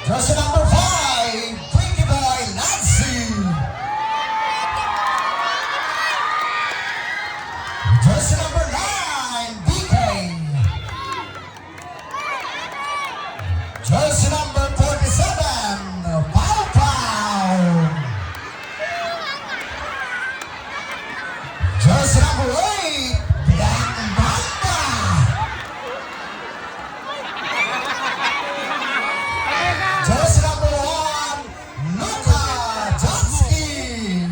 Jersey number 5, Pretty Boy Nancy. Jersey number 9, BK. Jersey number 47, Pau Pau. Jersey number 8, Black Mamba. Jersey number 1, Luka Jansky.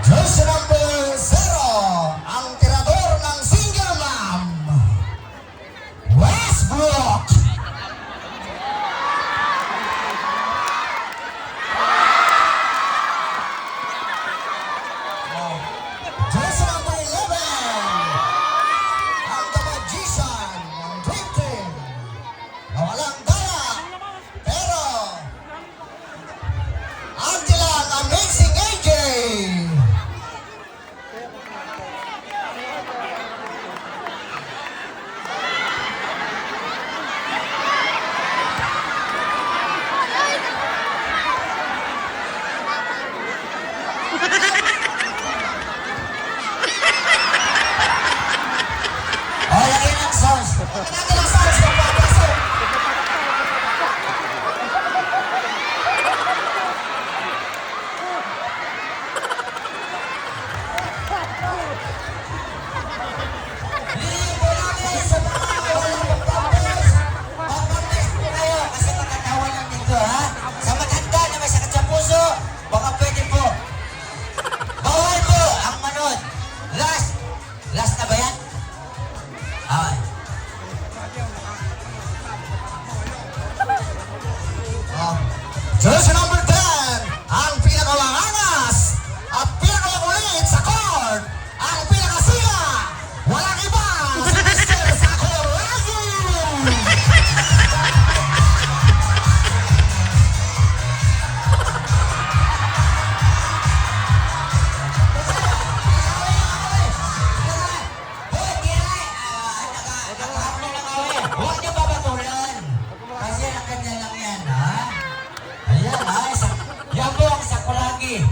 Jersey number 0, ang tirador ng single mom, Westbrook. Jersey number 11, ang The Magician ng Dream Team, nawalang dala, pero Angela ang Amazing AJ. O, lagyan ng sauce. Lagyan ng sauce kung papasok. Libo natin sa mga walang pagpapos. Pagpapos po kayo kasi matatawa lang dito, ha? Sa matanda na may sakit sa puso, baka pwede po. Bawal po ang manood. Last na ba yan? Ah. Jersey number 10, ang pinakawanganas at pinakakulit sa court, ang pinakasiya, walang iba, si Mr. Sakuragi! Huwag niyo babatulan. Kasi ang kanya lang yan, ha? Ayan, ha? Yan po ang Sakuragi.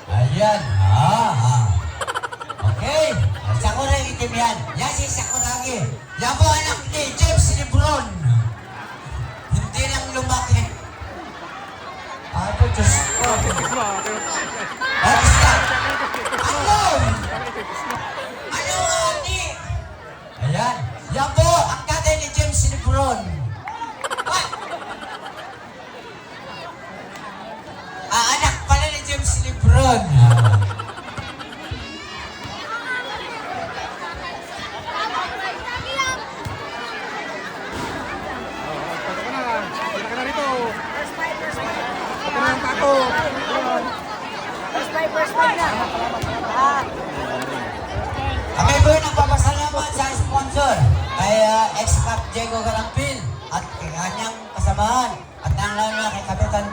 Ayan, ha? Okay? Ang Sakuragi team yan. Yan si Sakuragi. Yan po anak ni James Lebron. Hindi lang lumaki. Ay po, Diyos ko. Oras na. Ano? Ano nga, ni? Ayan. Yan po, ang tatay ni James Lebron. What? Anak pala ni James Lebron. First five na. Kami po nagpapasalamat sa sponsor kay X-Pac Diego Galampil at kanyang kasamahan at ang lalo na kay Kapitan